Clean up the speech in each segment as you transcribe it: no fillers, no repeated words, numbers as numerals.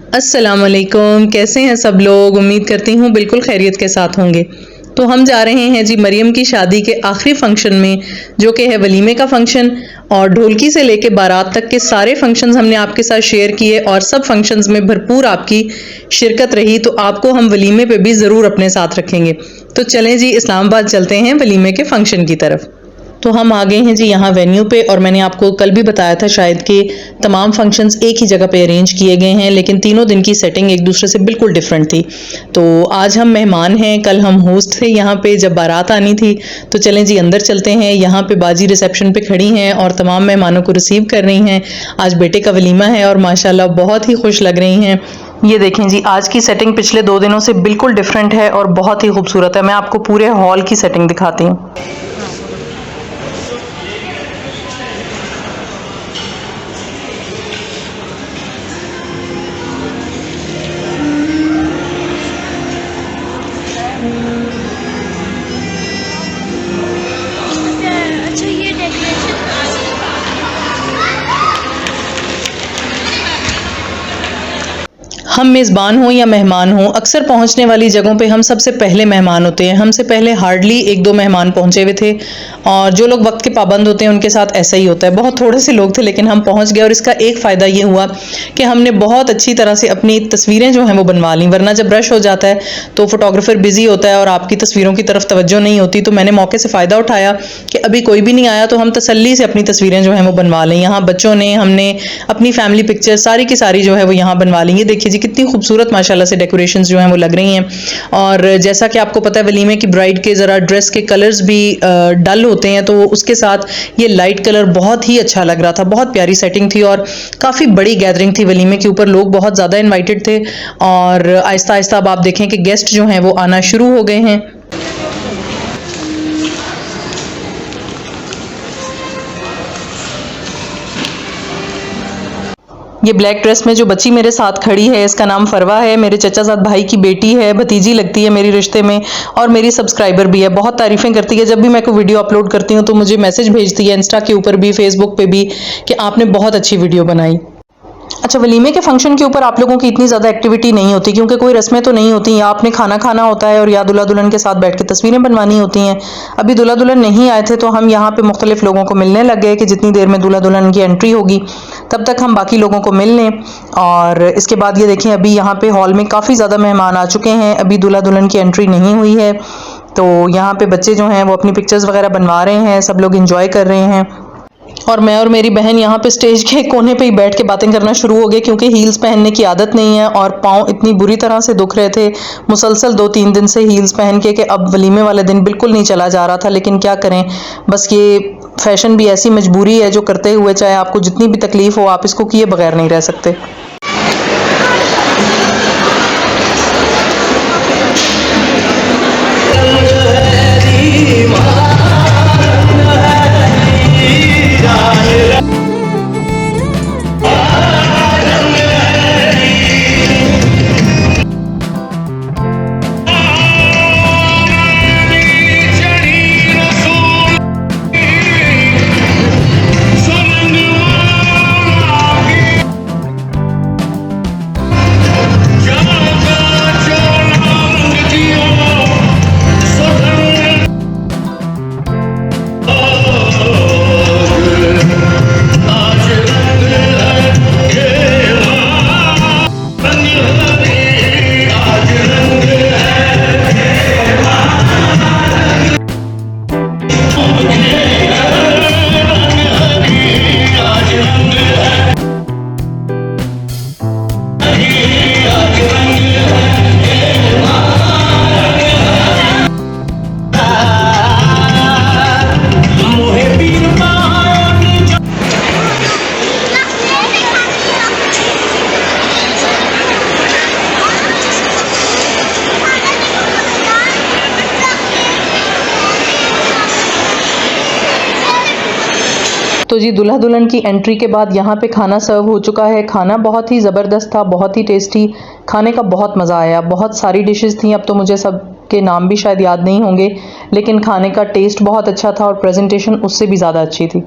अस्सलाम वालेकुम, कैसे हैं सब लोग। उम्मीद करती हूँ बिल्कुल खैरियत के साथ होंगे। तो हम जा रहे हैं जी मरियम की शादी के आखिरी फंक्शन में, जो कि है वलीमे का फंक्शन। और ढोलकी से लेके बारात तक के सारे फंक्शंस हमने आपके साथ शेयर किए और सब फंक्शंस में भरपूर आपकी शिरकत रही। तो आपको हम वलीमे पे भी ज़रूर अपने साथ रखेंगे। तो चलें जी इस्लामाबाद चलते हैं वलीमे के फंक्शन की तरफ। तो हम आ गए हैं जी यहाँ वेन्यू पे, और मैंने आपको कल भी बताया था शायद कि तमाम फंक्शंस एक ही जगह पे अरेंज किए गए हैं, लेकिन तीनों दिन की सेटिंग एक दूसरे से बिल्कुल डिफरेंट थी। तो आज हम मेहमान हैं, कल हम होस्ट थे यहाँ पे जब बारात आनी थी। तो चलें जी अंदर चलते हैं। यहाँ पे बाजी रिसेप्शन पे खड़ी हैं और तमाम मेहमानों को रिसीव कर रही हैं। आज बेटे का वलीमा है और माशाल्लाह बहुत ही खुश लग रही हैं। ये देखें जी, आज की सेटिंग पिछले 2 दिनों से बिल्कुल डिफरेंट है और बहुत ही खूबसूरत है। मैं आपको पूरे हॉल की सेटिंग दिखाती हूँ। अच्छा ये डेकोरेशन हम मेज़बान हों या मेहमान हों, अक्सर पहुंचने वाली जगहों पे हम सबसे पहले मेहमान होते हैं। हमसे पहले हार्डली 1-2 मेहमान पहुंचे हुए थे, और जो लोग वक्त के पाबंद होते हैं उनके साथ ऐसा ही होता है। बहुत थोड़े से लोग थे लेकिन हम पहुंच गए, और इसका एक फ़ायदा ये हुआ कि हमने बहुत अच्छी तरह से अपनी तस्वीरें जो हैं वो बनवा लीं। वरना जब रश हो जाता है तो फोटोग्राफर बिजी होता है और आपकी तस्वीरों की तरफ तवज्जो नहीं होती। तो मैंने मौके से फ़ायदा उठाया कि अभी कोई भी नहीं आया तो हम तसल्ली से अपनी तस्वीरें जो हैं वो बनवा लें। यहाँ बच्चों ने, हमने अपनी फैमिली पिक्चर सारी की सारी जो है वो यहाँ बनवा लेंगे। देखिए जी कितनी खूबसूरत माशाल्लाह से डेकोरेशंस जो हैं वो लग रही हैं। और जैसा कि आपको पता है वलीमे की ब्राइड के ज़रा ड्रेस के कलर्स भी डल होते हैं, तो उसके साथ ये लाइट कलर बहुत ही अच्छा लग रहा था। बहुत प्यारी सेटिंग थी और काफ़ी बड़ी गैदरिंग थी वलीमे के ऊपर। लोग बहुत ज़्यादा इन्वाइटेड थे, और आहिस्ता आहिस्ता अब आप देखें कि गेस्ट जो हैं वो आना शुरू हो गए हैं। ये ब्लैक ड्रेस में जो बच्ची मेरे साथ खड़ी है, इसका नाम फरवा है। मेरे चचाजाद भाई की बेटी है, भतीजी लगती है मेरी रिश्ते में, और मेरी सब्सक्राइबर भी है। बहुत तारीफ़ें करती है। जब भी मैं कोई वीडियो अपलोड करती हूँ तो मुझे मैसेज भेजती है इंस्टा के ऊपर भी, फेसबुक पे भी, कि आपने बहुत अच्छी वीडियो बनाई। अच्छा, वलीमे के फंक्शन के ऊपर आप लोगों की इतनी ज़्यादा एक्टिविटी नहीं होती, क्योंकि कोई रस्में तो नहीं होती। या आपने खाना खाना होता है और या दूल्हा दुल्हन के साथ बैठ के तस्वीरें बनवानी होती हैं। अभी दूल्हा दुल्हन नहीं आए थे तो हम यहाँ पे मुख्तलिफ लोगों को मिलने लग गए कि जितनी देर में दूल्हा दुल्हन की एंट्री होगी तब तक हम बाकी लोगों को मिल लें। और इसके बाद ये देखें, अभी यहाँ पे हॉल में काफ़ी ज़्यादा मेहमान आ चुके हैं। अभी दूल्हा दुल्हन की एंट्री नहीं हुई है, तो यहाँ पे बच्चे जो हैं वो अपनी पिक्चर्स वगैरह बनवा रहे हैं, सब लोग इंजॉय कर रहे हैं। और मैं और मेरी बहन यहाँ पे स्टेज के कोने पे ही बैठ के बातें करना शुरू हो गए, क्योंकि हील्स पहनने की आदत नहीं है और पाँव इतनी बुरी तरह से दुख रहे थे मुसलसल 2-3 दिन से हील्स पहन के, कि अब वलीमे वाले दिन बिल्कुल नहीं चला जा रहा था। लेकिन क्या करें, बस ये फैशन भी ऐसी मजबूरी है जो करते हुए, चाहे आपको जितनी भी तकलीफ हो, आप इसको किए बगैर नहीं रह सकते। तो जी दूल्हा दुल्हन की एंट्री के बाद यहाँ पे खाना सर्व हो चुका है। खाना बहुत ही ज़बरदस्त था, बहुत ही टेस्टी। खाने का बहुत मज़ा आया। बहुत सारी डिशेस थी, अब तो मुझे सब के नाम भी शायद याद नहीं होंगे, लेकिन खाने का टेस्ट बहुत अच्छा था और प्रेजेंटेशन उससे भी ज़्यादा अच्छी थी।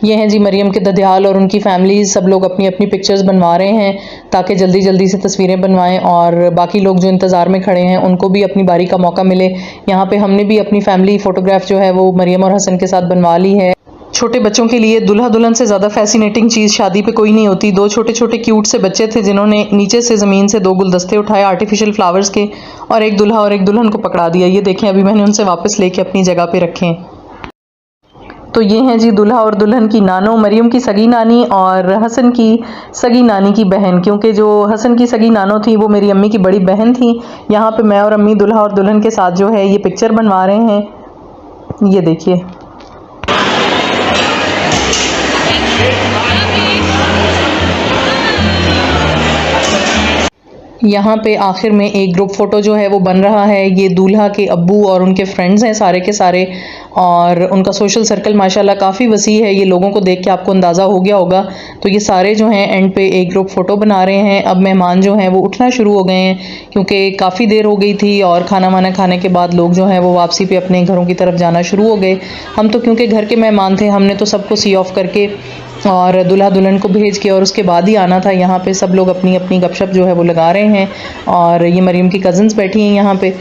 ये हैं जी मरियम के ददियाल और उनकी फैमिली, सब लोग अपनी अपनी पिक्चर्स बनवा रहे हैं ताकि जल्दी जल्दी से तस्वीरें बनवाएं और बाकी लोग जो इंतज़ार में खड़े हैं उनको भी अपनी बारी का मौका मिले। यहाँ पे हमने भी अपनी फैमिली फ़ोटोग्राफ जो है वो मरियम और हसन के साथ बनवा ली है। छोटे बच्चों के लिए दुल्हा दुल्हन से ज़्यादा फैसिनेटिंग चीज़ शादी पे कोई नहीं होती। दो छोटे छोटे क्यूट से बच्चे थे जिन्होंने नीचे से ज़मीन से दो गुलदस्ते उठाए आर्टिफिशियल फ्लावर्स के और एक दुल्हा और एक दुल्हन को पकड़ा दिया। ये देखें, अभी मैंने उनसे वापस लेके अपनी जगह पे रखे। तो ये हैं जी दुल्हा और दुल्हन की नानो, मरियम की सगी नानी और हसन की सगी नानी की बहन, क्योंकि जो हसन की सगी नानो थी वो मेरी अम्मी की बड़ी बहन थी। यहाँ पे मैं और अम्मी दुल्हा और दुल्हन के साथ जो है ये पिक्चर बनवा रहे हैं। ये देखिए, यहाँ पे आखिर में एक ग्रुप फ़ोटो जो है वो बन रहा है। ये दूल्हा के अब्बू और उनके फ्रेंड्स हैं सारे के सारे, और उनका सोशल सर्कल माशाल्लाह काफ़ी वसी है। ये लोगों को देख के आपको अंदाज़ा हो गया होगा। तो ये सारे जो हैं एंड पे एक ग्रुप फ़ोटो बना रहे हैं। अब मेहमान जो हैं वो उठना शुरू हो गए हैं क्योंकि काफ़ी देर हो गई थी और खाना वाना खाने के बाद लोग जो हैं वो वापसी पे अपने घरों की तरफ जाना शुरू हो गए। हम तो क्योंकि घर के मेहमान थे, हमने तो सबको सी ऑफ करके और दुल्हा दुल्हन को भेज के और उसके बाद ही आना था। यहाँ पे सब लोग अपनी अपनी गपशप जो है वो लगा रहे हैं और ये मरियम की कज़न्स बैठी हैं यहाँ पे।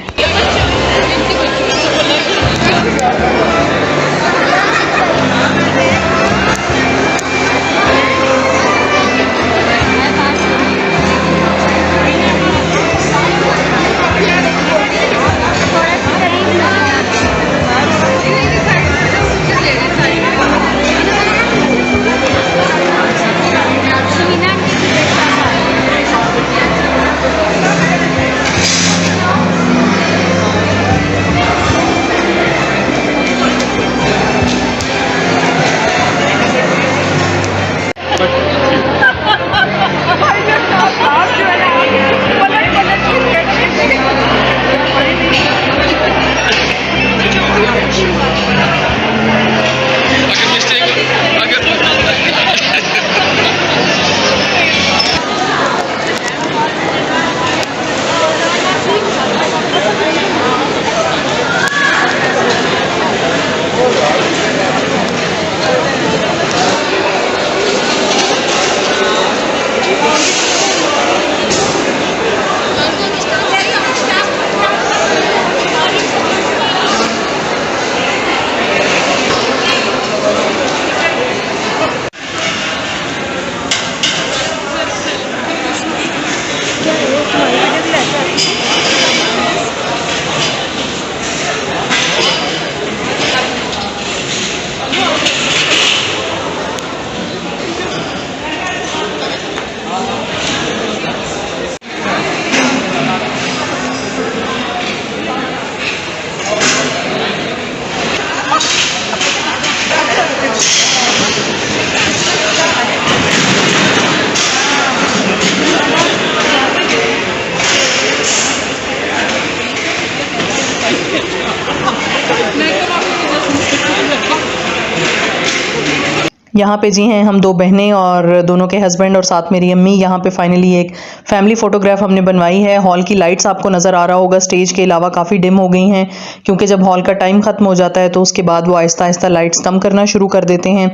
यहाँ पे जी हैं हम दो बहनें और दोनों के हस्बैंड और साथ मेरी अम्मी। यहाँ पे फाइनली एक फैमिली फ़ोटोग्राफ हमने बनवाई है। हॉल की लाइट्स आपको नज़र आ रहा होगा स्टेज के अलावा काफ़ी डिम हो गई हैं क्योंकि जब हॉल का टाइम ख़त्म हो जाता है तो उसके बाद वो आहिस्ता आहिस्ता लाइट्स कम करना शुरू कर देते हैं।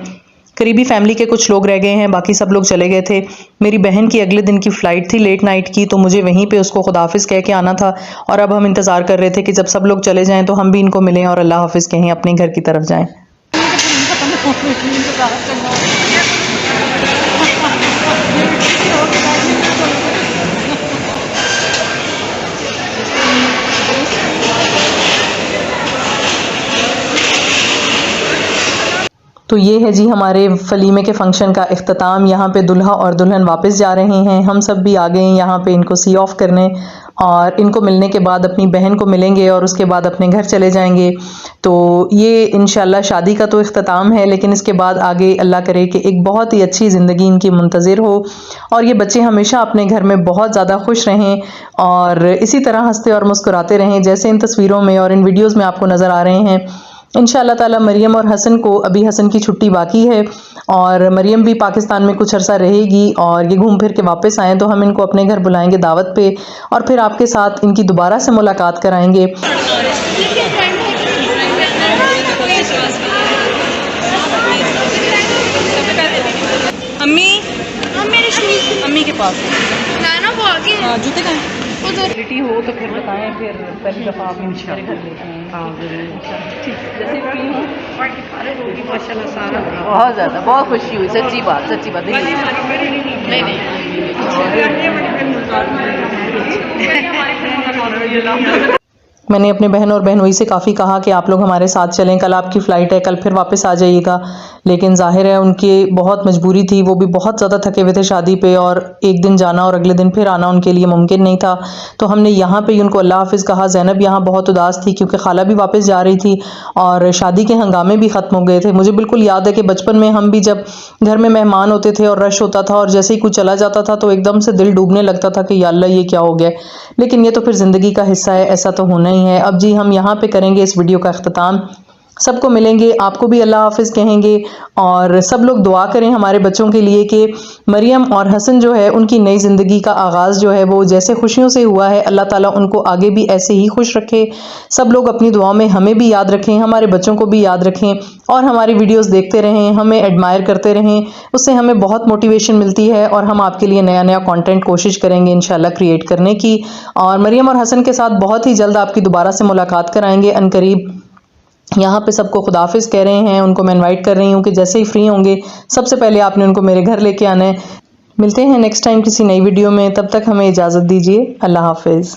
करीबी फैमिली के कुछ लोग रह गए हैं, बाकी सब लोग चले गए थे। मेरी बहन की अगले दिन की फ़्लाइट थी लेट नाइट की, तो मुझे वहीं पे उसको खुदाफिज़ कह के आना था और अब हम इंतज़ार कर रहे थे कि जब सब लोग चले जाएं तो हम भी इनको मिलें और अल्लाह हाफिज़ कहें, अपने घर की तरफ जाएं। तो ये है जी हमारे वलीमे के फंक्शन का इख्तिताम। यहाँ पे दुल्हा और दुल्हन वापस जा रहे हैं, हम सब भी आ गए हैं यहाँ पे इनको सी ऑफ करने और इनको मिलने के बाद अपनी बहन को मिलेंगे और उसके बाद अपने घर चले जाएंगे। तो ये इंशाल्लाह शादी का तो इख्तिताम है, लेकिन इसके बाद आगे अल्लाह करे कि एक बहुत ही अच्छी ज़िंदगी इनकी मुंतज़िर हो और ये बच्चे हमेशा अपने घर में बहुत ज़्यादा खुश रहें और इसी तरह हंसते और मुस्कुराते रहें जैसे इन तस्वीरों में और इन वीडियोज़ में आपको नज़र आ रहे हैं। इंशाअल्लाह ताला मरियम और हसन को, अभी हसन की छुट्टी बाकी है और मरियम भी पाकिस्तान में कुछ अरसा रहेगी और ये घूम फिर के वापस आएँ तो हम इनको अपने घर बुलाएंगे दावत पे और फिर आपके साथ इनकी दोबारा से मुलाकात कराएंगे। पास है। ना ना वो आगे है। हाँ जूते कहाँ उधर क्वालिटी हो तो फिर बताएं, फिर पहली दफ़ा आप मेरे घर लेके आएँ। हाँ ठीक, जैसे फ्री हो माशाल्लाह सारा बहुत ज़्यादा, बहुत खुशी हुई, सच्ची बात नहीं मैंने अपने बहन और बहनोई से काफ़ी कहा कि आप लोग हमारे साथ चलें, कल आपकी फ़्लाइट है, कल फिर वापस आ जाइएगा, लेकिन ज़ाहिर है उनकी बहुत मजबूरी थी, वो भी बहुत ज़्यादा थके हुए थे शादी पे, और एक दिन जाना और अगले दिन फिर आना उनके लिए मुमकिन नहीं था। तो हमने यहाँ पे ही उनको अल्लाह हाफ़िज़ कहा। ज़ैनब यहाँ बहुत उदास थी क्योंकि खाला भी वापस जा रही थी और शादी के हंगामे भी ख़त्म हो गए थे। मुझे बिल्कुल याद है कि बचपन में हम भी जब घर में मेहमान होते थे और रश होता था और जैसे ही कुछ चला जाता था तो एकदम से दिल डूबने लगता था कि या अल्लाह ये क्या हो गया, लेकिन ये तो फिर ज़िंदगी का हिस्सा है, ऐसा तो होना ही है। अब जी हम यहाँ पे करेंगे इस वीडियो का अख्ताम, सबको मिलेंगे, आपको भी अल्लाह हाफ़िज़ कहेंगे और सब लोग दुआ करें हमारे बच्चों के लिए कि मरियम और हसन जो है उनकी नई ज़िंदगी का आगाज़ जो है वो जैसे खुशियों से हुआ है, अल्लाह ताला उनको आगे भी ऐसे ही खुश रखे। सब लोग अपनी दुआओं में हमें भी याद रखें, हमारे बच्चों को भी याद रखें और हमारी वीडियोस देखते रहें, हमें एडमायर करते रहें, उससे हमें बहुत मोटिवेशन मिलती है और हम आपके लिए नया नया कंटेंट कोशिश करेंगे इंशाल्लाह क्रिएट करने की। और मरियम और हसन के साथ बहुत ही जल्द आपकी दोबारा से मुलाकात कराएंगे अनकरीब। यहाँ पे सबको खुदाफिज कह रहे हैं, उनको मैं इनवाइट कर रही हूँ कि जैसे ही फ्री होंगे सबसे पहले आपने उनको मेरे घर लेके आना है। मिलते हैं नेक्स्ट टाइम किसी नई वीडियो में, तब तक हमें इजाज़त दीजिए। अल्लाह हाफिज़।